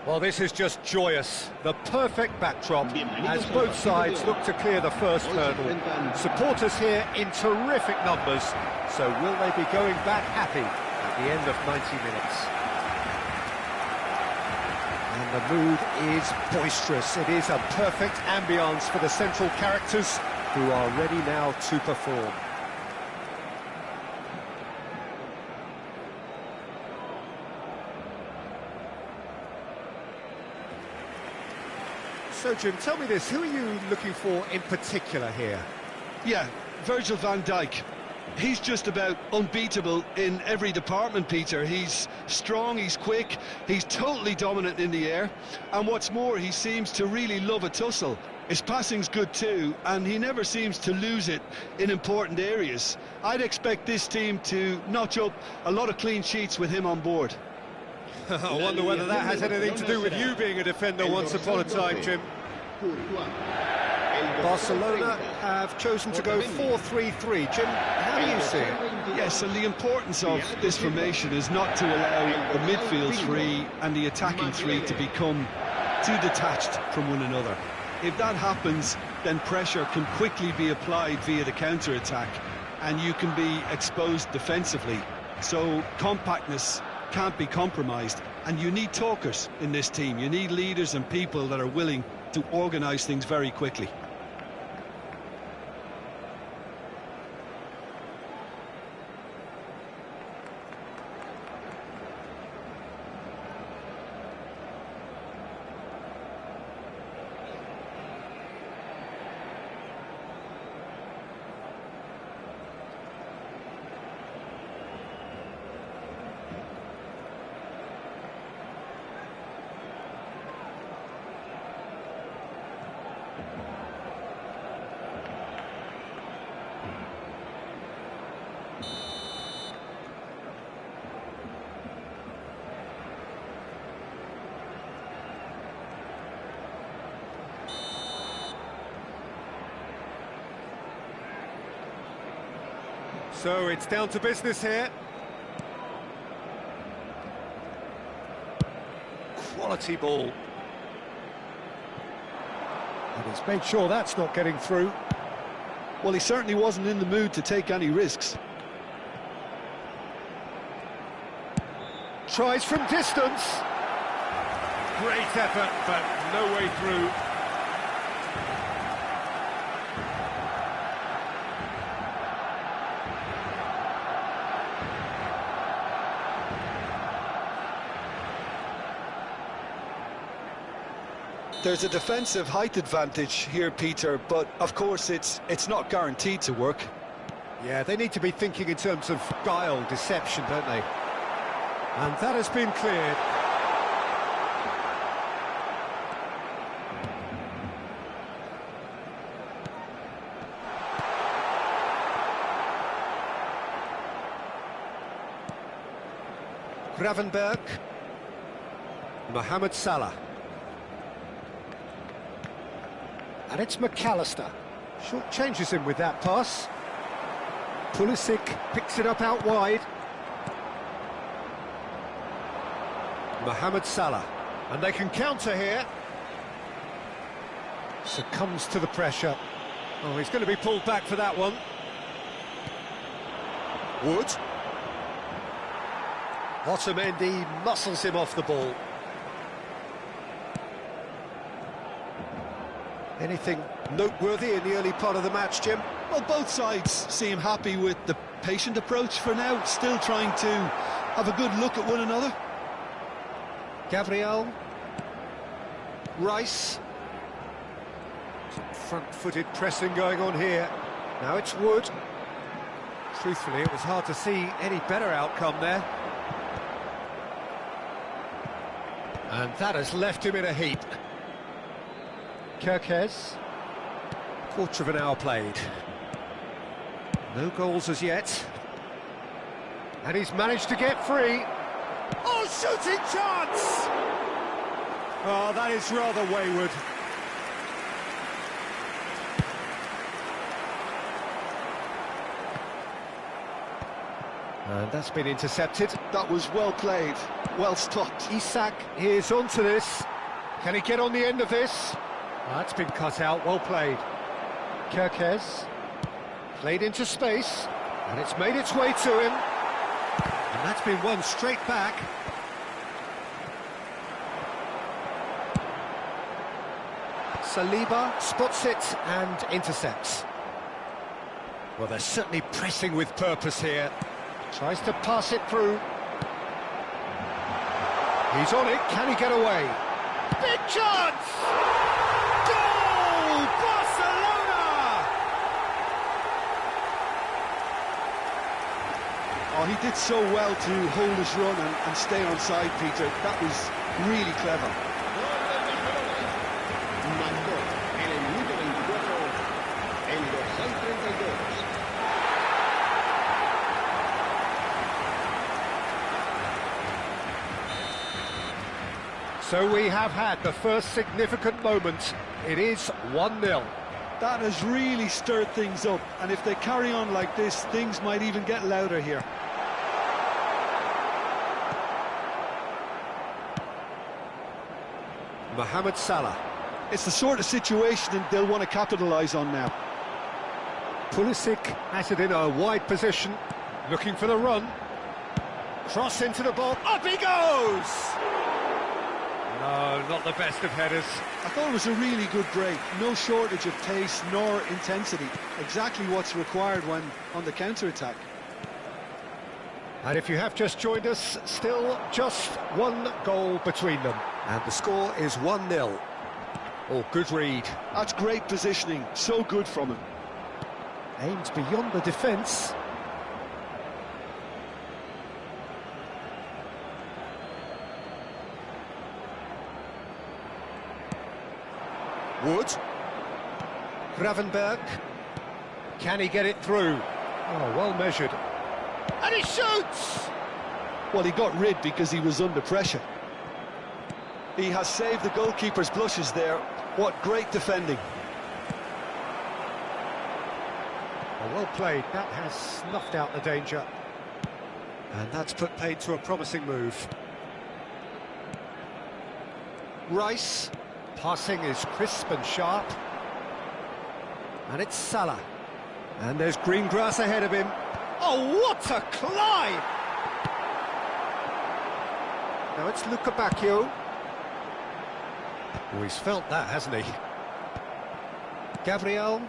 Well, this is just joyous. The perfect backdrop as both sides look to clear the first hurdle. Supporters here in terrific numbers. So will they be going back happy at the end of 90 minutes? And the mood is boisterous. It is a perfect ambience for the central characters who are ready now to perform. So, Jim, tell me this, who are you looking for in particular here? Yeah, Virgil van Dijk. He's just about unbeatable in every department, Peter. He's strong, he's quick, he's totally dominant in the air. And what's more, he seems to really love a tussle. His passing's good too, and he never seems to lose it in important areas. I'd expect this team to notch up a lot of clean sheets with him on board. I wonder whether that has anything to do with you being a defender once upon a time, Jim. Barcelona have chosen to go 4-3-3. Jim, how do you see it? Yes, and the importance of this formation is not to allow the midfield three and the attacking three to become too detached from one another. If that happens, then pressure can quickly be applied via the counter-attack, and you can be exposed defensively. So compactness can't be compromised, and you need talkers in this team. You need leaders and people that are willing to organise things very quickly. So it's down to business here. Quality ball. And he's made sure that's not getting through. Well, he certainly wasn't in the mood to take any risks. Tries from distance. Great effort, but no way through. There's a defensive height advantage here, Peter, but of course it's not guaranteed to work. Yeah, they need to be thinking in terms of guile, deception, don't they? And that has been cleared. Gravenberg. Mohamed Salah. And it's McAllister. Short changes him with that pass. Pulisic picks it up out wide. Mohamed Salah. And they can counter here. Succumbs to the pressure. Oh, he's going to be pulled back for that one. Wood. Otamendi muscles him off the ball. Anything noteworthy in the early part of the match, Jim? Well, both sides seem happy with the patient approach for now, still trying to have a good look at one another. Gabriel. Rice. Some front-footed pressing going on here. Now it's Wood. Truthfully, it was hard to see any better outcome there. And that has left him in a heap. Kirkes. Quarter of an hour played. No goals as yet. And he's managed to get free. Oh, shooting chance! Oh, that is rather wayward. And that's been intercepted. That was well played, well stopped. Isak is onto this. Can he get on the end of this? That's been cut out, well played. Kerkez, played into space, and it's made its way to him. And that's been won straight back. Saliba spots it and intercepts. Well, they're certainly pressing with purpose here. Tries to pass it through. He's on it, can he get away? Big chance! Goal! Barcelona! Oh, he did so well to hold his run and stay on side, Peter. That was really clever. So we have had the first significant moment. It is 1-0. That has really stirred things up, and if they carry on like this, things might even get louder here. Mohamed Salah. It's the sort of situation they'll want to capitalise on now. Pulisic has it in a wide position, looking for the run. Cross into the ball, up he goes! No, not the best of headers. I thought it was a really good break. No shortage of pace nor intensity. Exactly what's required when on the counter-attack. And if you have just joined us, still just one goal between them. And the score is 1-0. Oh, good read. That's great positioning. So good from him. Aims beyond the defence. Wood. Gravenberg. Can he get it through? Oh, well measured. And he shoots! Well, he got rid because he was under pressure. He has saved the goalkeeper's blushes there. What great defending. Oh, well played. That has snuffed out the danger. And that's put paid to a promising move. Rice. Passing is crisp and sharp. And it's Salah. And there's green grass ahead of him. Oh, what a climb! Now it's Luka Bacchio. Oh, he's felt that, hasn't he? Gabriel.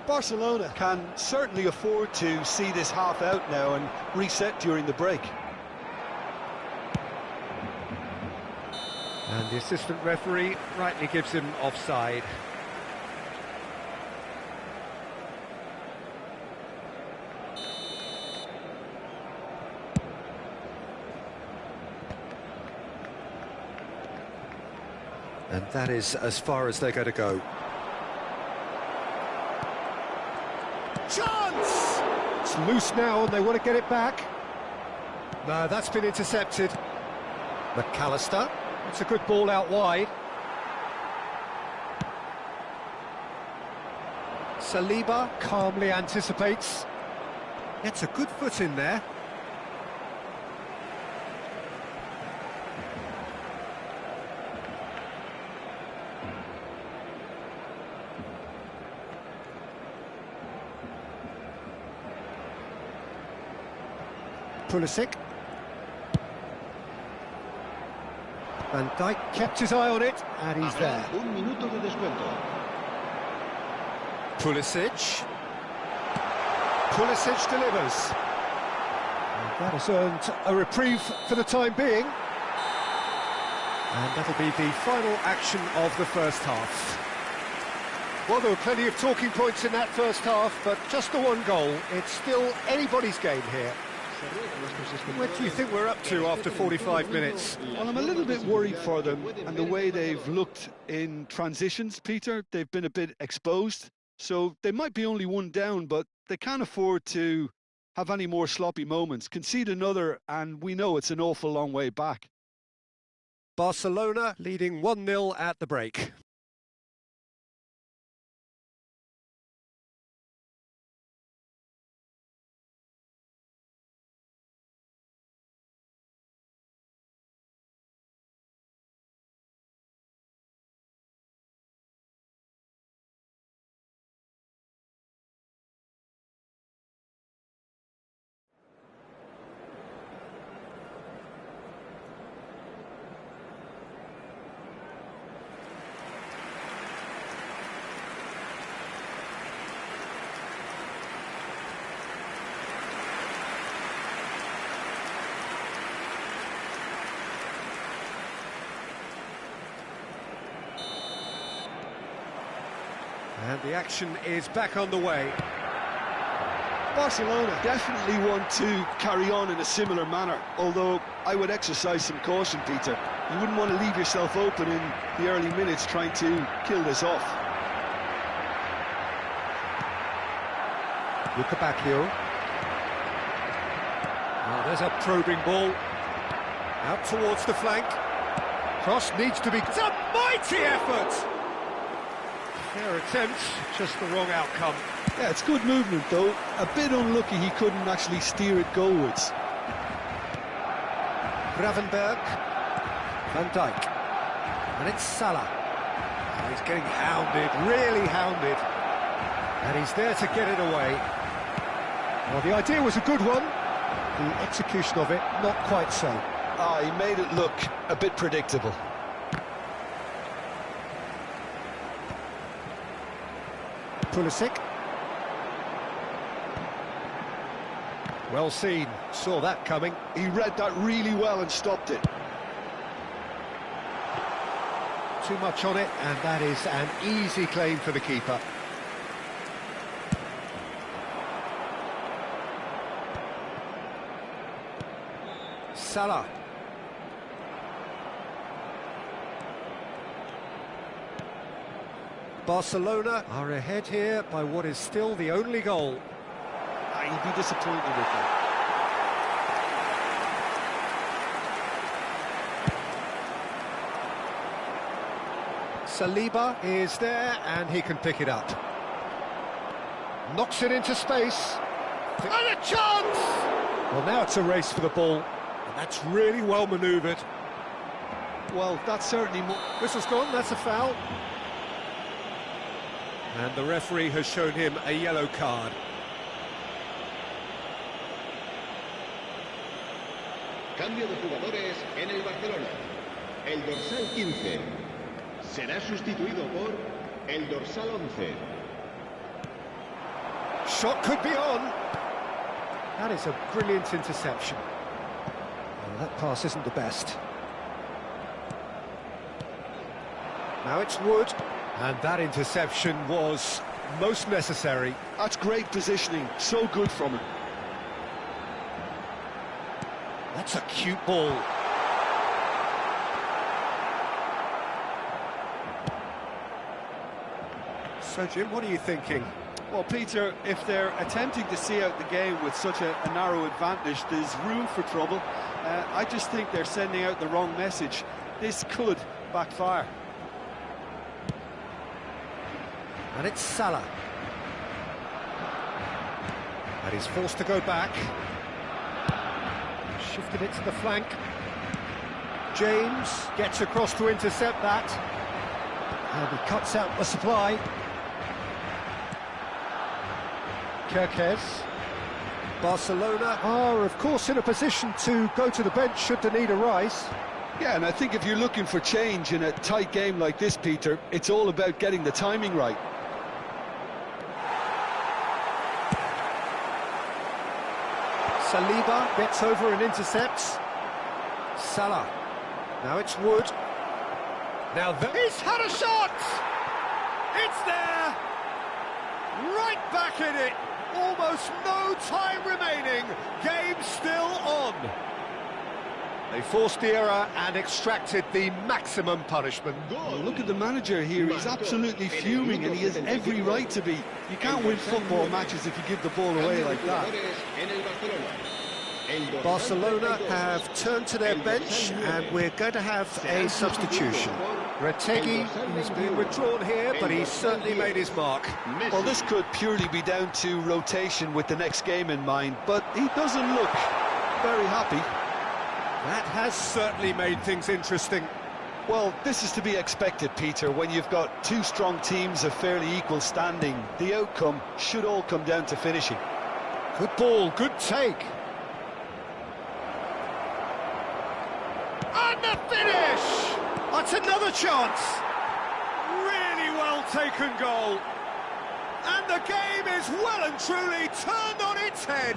Barcelona can certainly afford to see this half out now and reset during the break. And the assistant referee rightly gives him offside. And that is as far as they're going to go. Chance! It's loose now and they want to get it back. No, that's been intercepted. McAllister. It's a good ball out wide. Saliba calmly anticipates. Gets a good foot in there. Pulisic. Van Dijk kept his eye on it, and he's there. Un minuto de descuento. Pulisic. Pulisic delivers. And that has earned a reprieve for the time being. And that'll be the final action of the first half. Well, there were plenty of talking points in that first half, but just the one goal. It's still anybody's game here. What do you think we're up to after 45 minutes? Well, I'm a little bit worried for them and the way they've looked in transitions, Peter. They've been a bit exposed, so they might be only one down, but they can't afford to have any more sloppy moments. Concede another, and we know it's an awful long way back. Barcelona leading 1-0 at the break. And the action is back on the way. Barcelona definitely want to carry on in a similar manner, although I would exercise some caution, Peter. You wouldn't want to leave yourself open in the early minutes trying to kill this off. Look back here. Oh, there's a probing ball. Out towards the flank. Cross needs to be... It's a mighty effort! Fair attempt, just the wrong outcome. Yeah, it's good movement, though. A bit unlucky he couldn't actually steer it goalwards. Gravenberg. Van Dijk. And it's Salah. Oh, he's getting hounded, really hounded. And he's there to get it away. Well, the idea was a good one. The execution of it, not quite so. Ah, he made it look a bit predictable. Pulisic. Well seen, saw that coming. He read that really well and stopped it. Too much on it, and that is an easy claim for the keeper. Salah. Barcelona are ahead here by what is still the only goal. He'd be disappointed with that. Saliba is there, and he can pick it up. Knocks it into space. And a chance! Well, now it's a race for the ball, and that's really well manoeuvred. Well, that's certainly more... Whistle's gone, that's a foul. And the referee has shown him a yellow card. Cambio de jugadores en el Barcelona. El dorsal 15 será sustituido por el dorsal 11. Shot could be on. That is a brilliant interception. Well, that pass isn't the best. Now it's Wood. And that interception was most necessary. That's great positioning, so good from him. That's a cute ball. So, Jim, what are you thinking? Well, Peter, if they're attempting to see out the game with such a narrow advantage, there's room for trouble. I just think they're sending out the wrong message. This could backfire. And it's Salah. And he's forced to go back. Shifted it to the flank. James gets across to intercept that. And he cuts out the supply. Kerkez. Barcelona are, of course, in a position to go to the bench should the need arise. Yeah, and I think if you're looking for change in a tight game like this, Peter, it's all about getting the timing right. Saliba gets over and intercepts. Salah. Now it's Wood. Now he's had a shot! It's there! Right back in it! Almost no time remaining. Game still on. They forced the error and extracted the maximum punishment. Well, look at the manager here. He's absolutely fuming, and he has every right to be. You can't win football matches if you give the ball away like that. Barcelona have turned to their bench, and we're going to have a substitution. Retegui has been withdrawn here, but he's certainly made his mark. Well, this could purely be down to rotation with the next game in mind, but he doesn't look very happy. That has certainly made things interesting. Well, this is to be expected, Peter. When you've got two strong teams of fairly equal standing, the outcome should all come down to finishing. Good ball, good take. And the finish! That's another chance. Really well taken goal. And the game is well and truly turned on its head.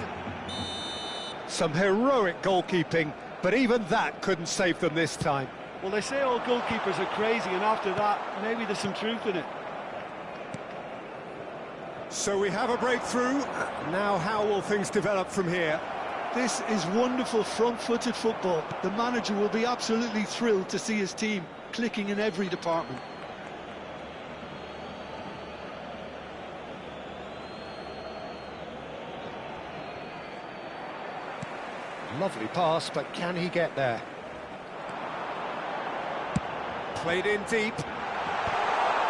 Some heroic goalkeeping, but even that couldn't save them this time. Well, they say all goalkeepers are crazy, and after that, maybe there's some truth in it. So we have a breakthrough. Now how will things develop from here? This is wonderful front-footed football. The manager will be absolutely thrilled to see his team clicking in every department. Lovely pass, but can he get there? Played in deep.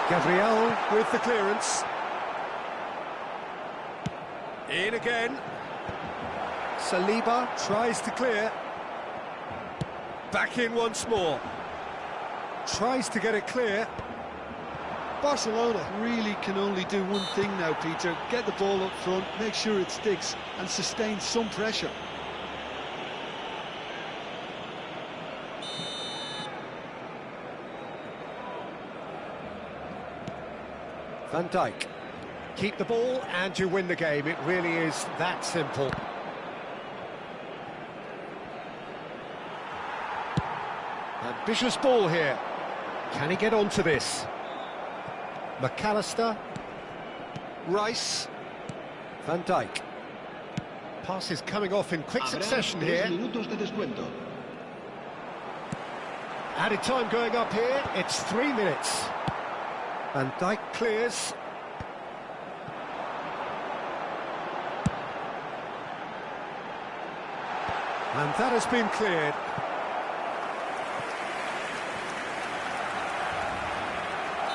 Gabriel with the clearance. In again. Saliba tries to clear. Back in once more. Tries to get it clear. Barcelona really can only do one thing now, Peter. Get the ball up front, make sure it sticks, and sustain some pressure. Van Dijk. Keep the ball and you win the game. It really is that simple. Ambitious ball here. Can he get onto this? McAllister. Rice. Van Dijk. Passes coming off in quick succession here. Minutos de descuento. Added time going up here. It's 3 minutes. Van Dijk clears. And that has been cleared.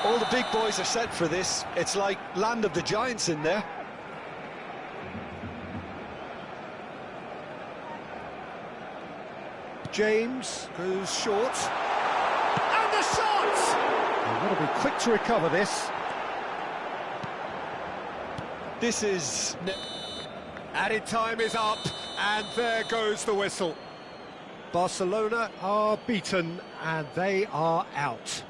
All the big boys are set for this. It's like land of the giants in there. James goes short. And the shot! They've got to be quick to recover this. This is... Added time is up, and there goes the whistle. Barcelona are beaten, and they are out.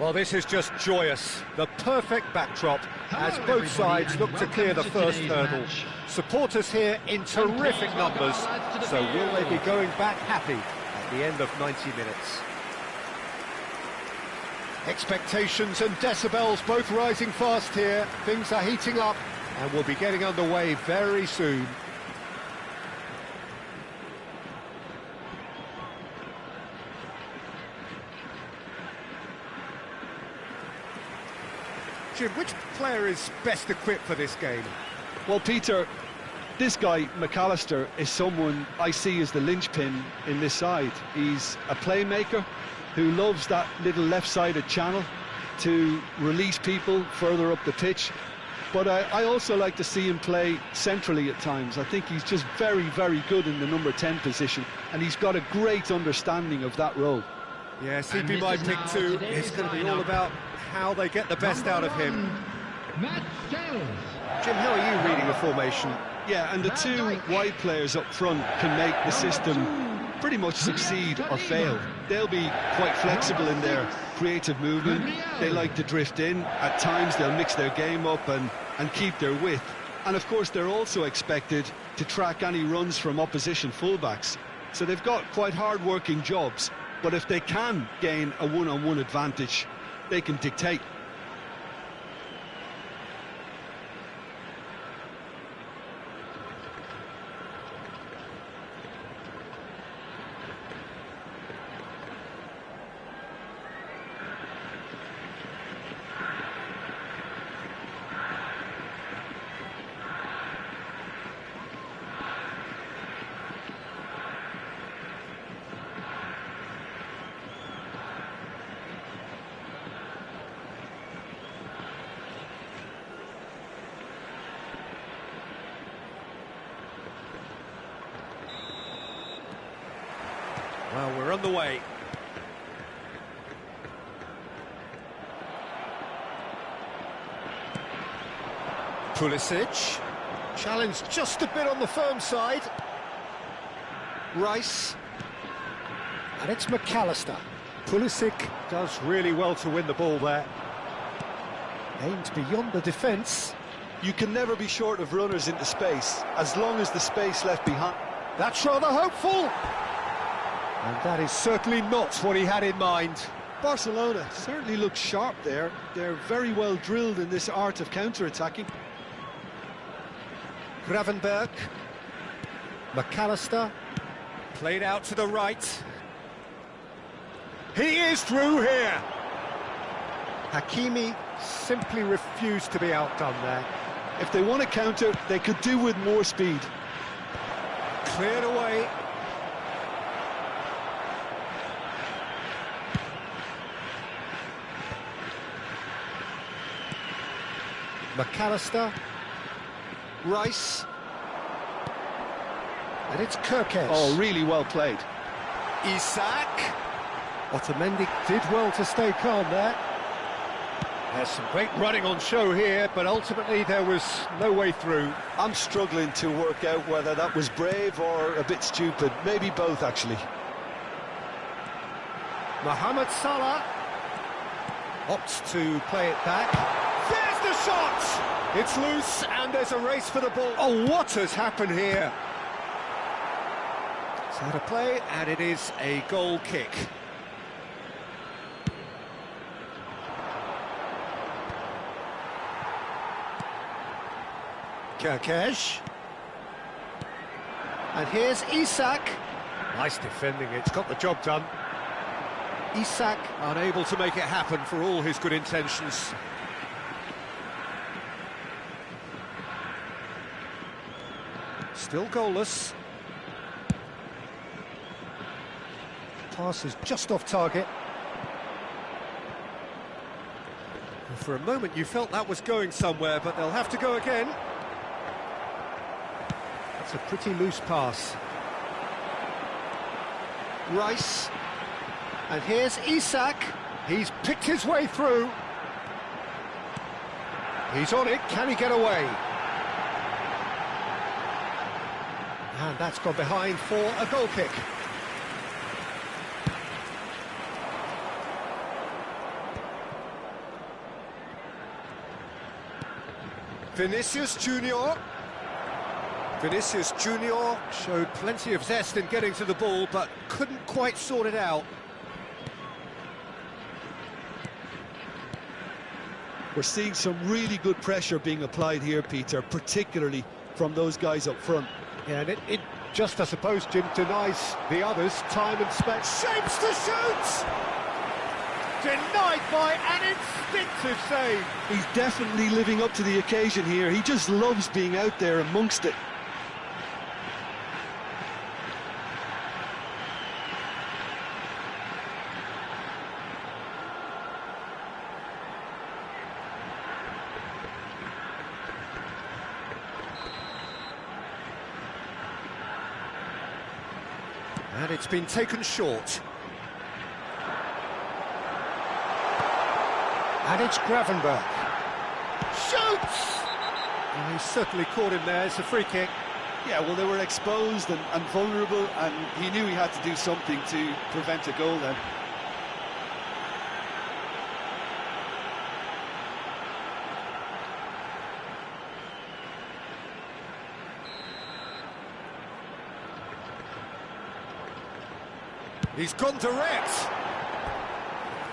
Well, this is just joyous. The perfect backdrop as both sides look to clear the first hurdle. Supporters here in terrific numbers, so will they be going back happy at the end of 90 minutes? Expectations and decibels both rising fast here. Things are heating up and we'll be getting underway very soon. Jim, which player is best equipped for this game? Well, Peter, this guy, McAllister, is someone I see as the linchpin in this side. He's a playmaker who loves that little left-sided channel to release people further up the pitch. But I also like to see him play centrally at times. I think he's just very, very good in the number 10 position, and he's got a great understanding of that role. Yes, he'd be my pick too. It's going to be all about how they get the best out of him. Jim, how are you reading the formation? Yeah, and the two wide players up front can make the system pretty much succeed or fail. They'll be quite flexible in their creative movement. They like to drift in. At times they'll mix their game up and keep their width. And of course they're also expected to track any runs from opposition fullbacks. So they've got quite hard-working jobs, but if they can gain a one-on-one advantage, they can dictate. Well, we're on the way. Pulisic. Challenge just a bit on the firm side. Rice. And it's McAllister. Pulisic does really well to win the ball there. Aimed beyond the defence. You can never be short of runners into space, as long as the space left behind. That's rather hopeful. And that is certainly not what he had in mind. Barcelona certainly looks sharp there. They're very well drilled in this art of counter-attacking. Gravenberg. McAllister. Played out to the right. He is through here. Hakimi simply refused to be outdone there. If they want to counter, they could do with more speed. Cleared away. McAllister. Rice. And it's Kirkes. Oh, really well played. Isak. Otamendi did well to stay calm there. There's some great running on show here, but ultimately there was no way through. I'm struggling to work out whether that was brave or a bit stupid. Maybe both, actually. Mohamed Salah opts to play it back. There's the shot! It's loose, and there's a race for the ball. Oh, what has happened here? It's out of play, and it is a goal kick. Kirkes. And here's Isak. Nice defending, it's got the job done. Isak unable to make it happen for all his good intentions. Still goalless. Pass is just off target. And for a moment you felt that was going somewhere, but they'll have to go again. That's a pretty loose pass. Rice. And here's Isak. He's picked his way through. He's on it. Can he get away? And that's gone behind for a goal kick. Vinicius Junior. Vinicius Junior showed plenty of zest in getting to the ball, but couldn't quite sort it out. We're seeing some really good pressure being applied here, Peter, particularly from those guys up front. Yeah, and it just, I suppose, Jim, denies the others time and space. Shapes to shoot! Denied by an instinctive save. He's definitely living up to the occasion here. He just loves being out there amongst it. And it's been taken short. And it's Gravenberch. Shoots! And he certainly caught him there. It's a free kick. Yeah, well, they were exposed and vulnerable, and he knew he had to do something to prevent a goal then. He's gone direct.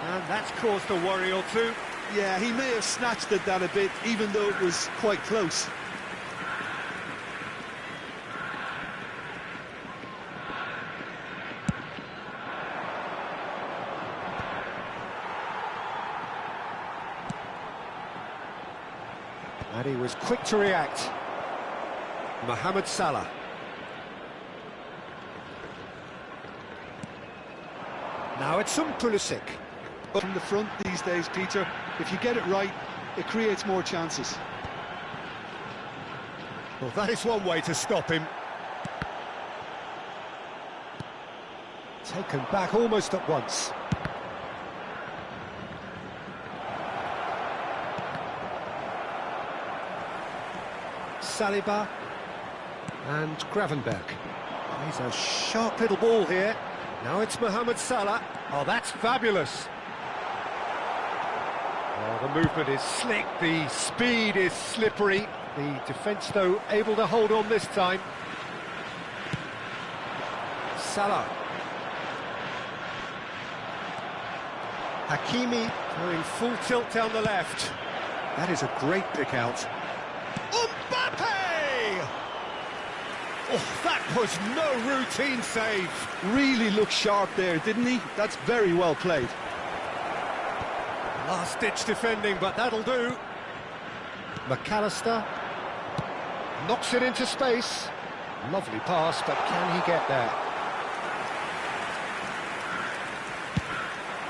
And that's caused a worry or two. Yeah, he may have snatched at that a bit, even though it was quite close. And he was quick to react. Mohamed Salah. Now it's Pulisic. From the front these days, Peter, if you get it right, it creates more chances. Well, that is one way to stop him. Taken back almost at once. Saliba and Gravenberch. He's a sharp little ball here. Now it's Mohamed Salah. Oh, that's fabulous. Oh, the movement is slick, the speed is slippery. The defence, though, able to hold on this time. Salah. Hakimi going full tilt down the left. That is a great pick out. Mbappe! Oh, that was no routine save. Really looked sharp there, didn't he? That's very well played. Last-ditch defending, but that'll do. McAllister knocks it into space. Lovely pass, but can he get there?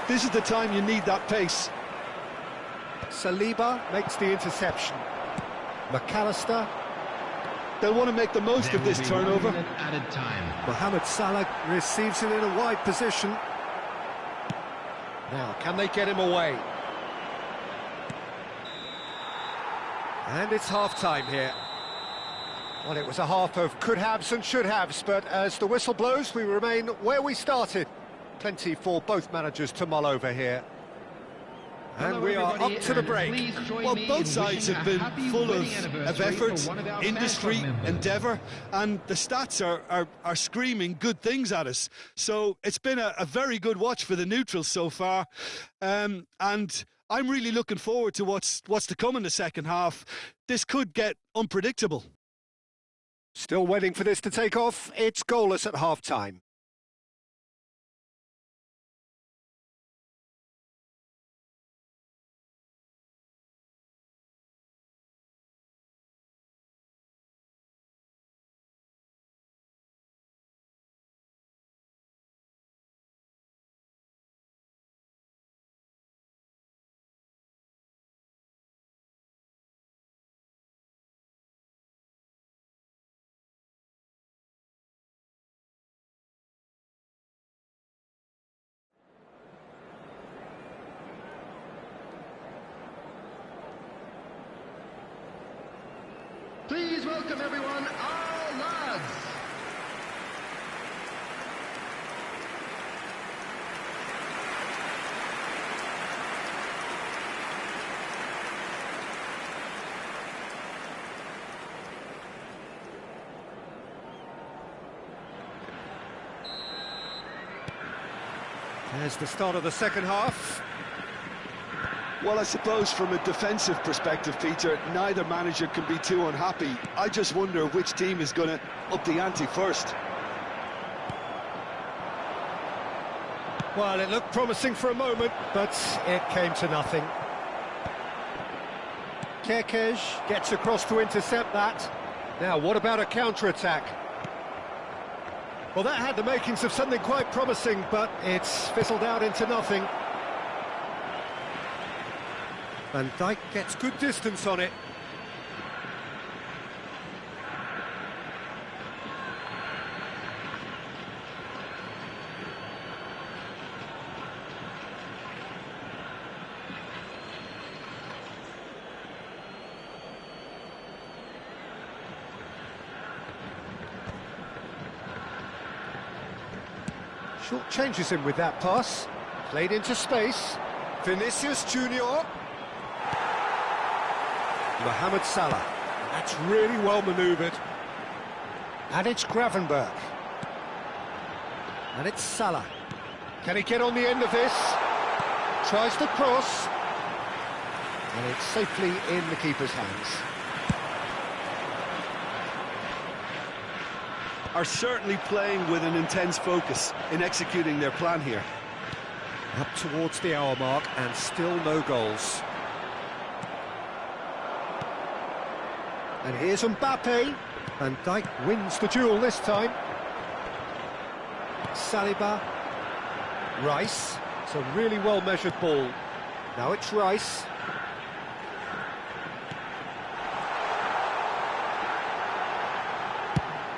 This is the time you need that pace. Saliba makes the interception. McAllister. They'll want to make the most of this turnover. Added time. Mohamed Salah receives it in a wide position. Now, can they get him away? And it's half-time here. Well, it was a half of could-haves and should-haves, but as the whistle blows, we remain where we started. Plenty for both managers to mull over here. And we are up to the break. Well, both sides have been full of effort, industry, endeavour, and the stats are screaming good things at us. So it's been a very good watch for the neutrals so far, and I'm really looking forward to what's to come in the second half. This could get unpredictable. Still waiting for this to take off. It's goalless at half-time. Please welcome everyone, our lads. There's the start of the second half. Well, I suppose from a defensive perspective, Peter, neither manager can be too unhappy. I just wonder which team is going to up the ante first. Well, it looked promising for a moment, but it came to nothing. Kerkez gets across to intercept that. Now, what about a counter-attack? Well, that had the makings of something quite promising, but it's fizzled out into nothing. Van Dijk gets good distance on it. Short changes him with that pass. Played into space. Vinicius Junior. Mohamed Salah. That's really well manoeuvred. And it's Gravenberch. And it's Salah. Can he get on the end of this? Tries to cross. And it's safely in the keeper's hands. Are certainly playing with an intense focus in executing their plan here. Up towards the hour mark and still no goals. And here's Mbappe. Van Dijk wins the duel this time. Saliba. Rice. It's a really well-measured ball. Now it's Rice.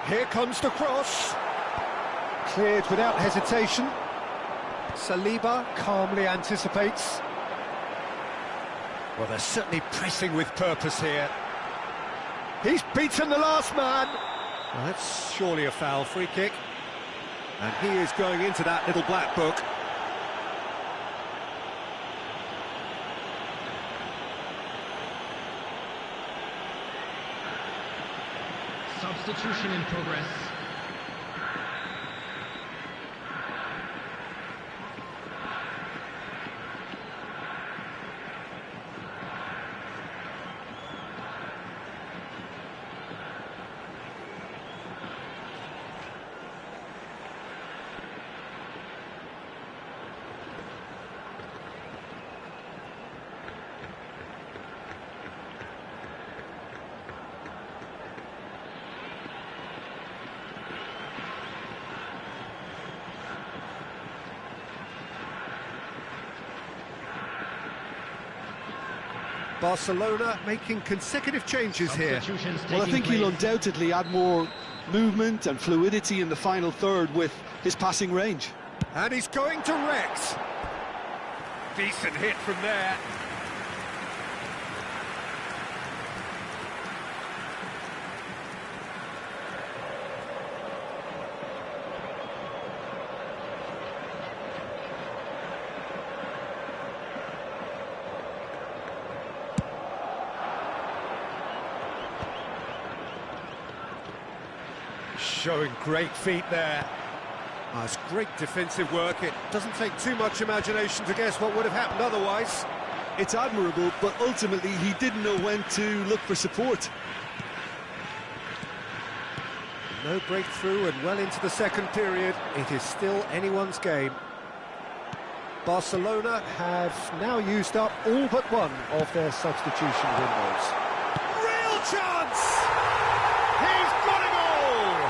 Here comes the cross. Cleared without hesitation. Saliba calmly anticipates. Well, they're certainly pressing with purpose here. He's beaten the last man. Well, that's surely a foul, free kick. And he is going into that little black book. Substitution in progress. Barcelona making consecutive changes here. Well, I think he'll undoubtedly add more movement and fluidity in the final third with his passing range. And he's going direct. Decent hit from there. Showing great feet there. That's great defensive work. It doesn't take too much imagination to guess what would have happened otherwise. It's admirable, but ultimately he didn't know when to look for support. No breakthrough and well into the second period. It is still anyone's game. Barcelona have now used up all but one of their substitution windows. Real chance! He's got it all!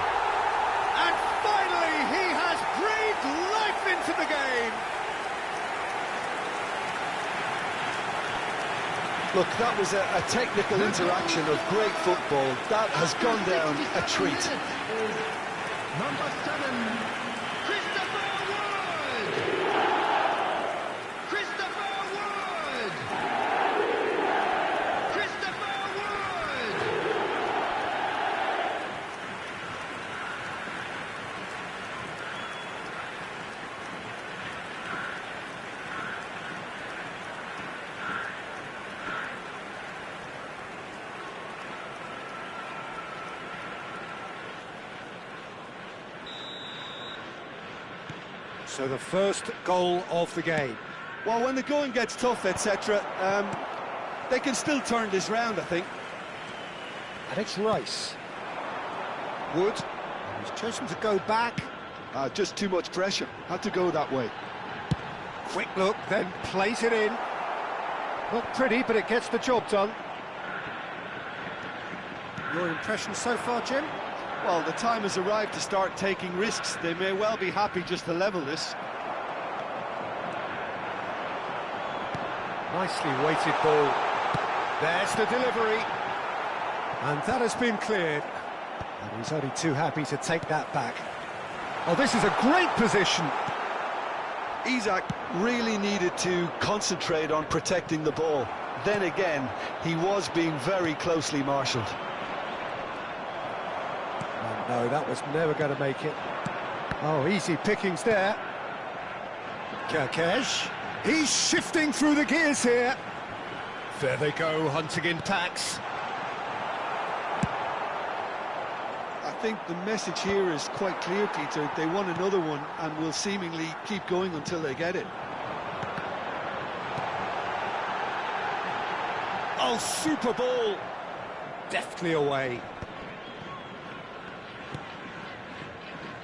And finally he has breathed life into the game! Look, that was a technical interaction of great football. That has gone down a treat. Number 7, Christopher Wood! Christopher Wood! Christopher Wood! So the first goal of the game. Well, when the going gets tough, etc., they can still turn this round, I think. And it's Rice. Wood. He's chosen to go back. Just too much pressure. Had to go that way. Quick look, then plays it in. Not pretty, but it gets the job done. Your impression so far, Jim? Well, the time has arrived to start taking risks. They may well be happy just to level this. Nicely weighted ball. There's the delivery. And that has been cleared. And he's only too happy to take that back. Oh, this is a great position. Isak really needed to concentrate on protecting the ball. Then again, he was being very closely marshalled. Oh, no, that was never going to make it. Oh, easy pickings there. Kerkesh. He's shifting through the gears here. There they go, hunting in packs. I think the message here is quite clear, Peter. They want another one and will seemingly keep going until they get it. Oh, super ball. Deftly away.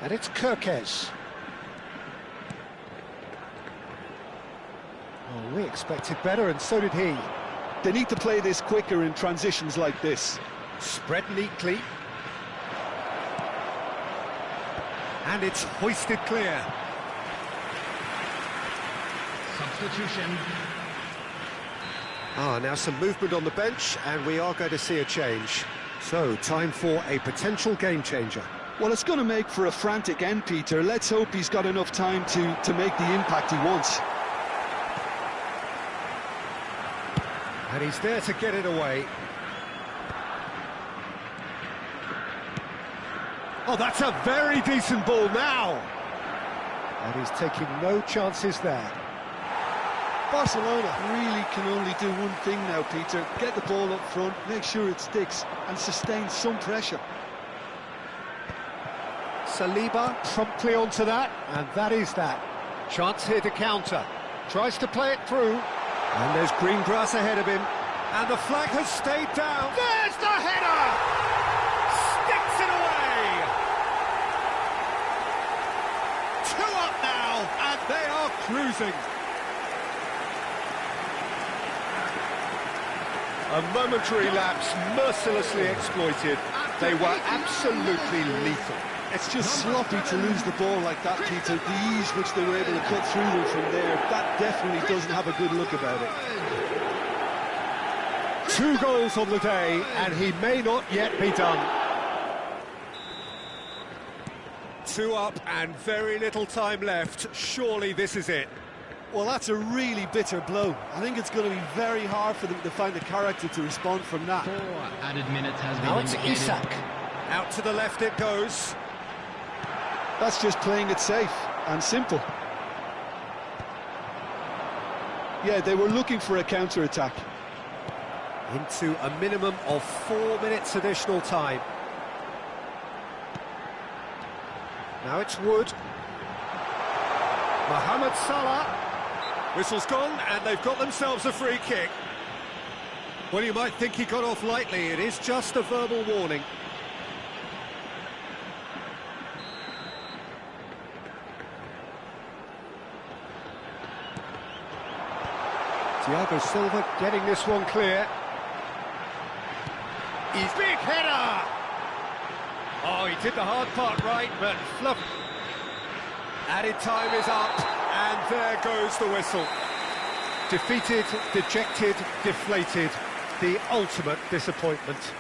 And it's Kerkesh. Oh, we expected better, and so did he. They need to play this quicker in transitions like this. Spread neatly. And it's hoisted clear. Substitution. Now some movement on the bench, and we are going to see a change. So, time for a potential game changer. Well, it's going to make for a frantic end, Peter. Let's hope he's got enough time to make the impact he wants. And he's there to get it away. Oh, that's a very decent ball now. And he's taking no chances there. Barcelona really can only do one thing now, Peter. Get the ball up front, make sure it sticks, and sustain some pressure. Saliba promptly onto that, and that is that. Chance here to counter. Tries to play it through. And there's green grass ahead of him. And the flag has stayed down. There's the header! Sticks it away! 2 up now, and they are cruising. A momentary lapse mercilessly exploited. They were absolutely lethal. It's just sloppy to lose the ball like that, Peter. The ease which they were able to cut through them from there, that definitely doesn't have a good look about it. 2 goals on the day, and he may not yet be done. 2 up and very little time left. Surely this is it. Well, that's a really bitter blow. I think it's going to be very hard for them to find the character to respond from that. 4 added minutes has Now been it's indicated. Isak. Out to the left it goes. That's just playing it safe and simple. Yeah, they were looking for a counter-attack. Into a minimum of 4 minutes additional time. Now it's Wood. Mohamed Salah. Whistle's gone, and they've got themselves a free kick. Well, you might think he got off lightly. It is just a verbal warning. Thiago Silva getting this one clear. He's big header! Oh, he did the hard part right, but fluff. Added time is up, and there goes the whistle. Defeated, dejected, deflated. The ultimate disappointment.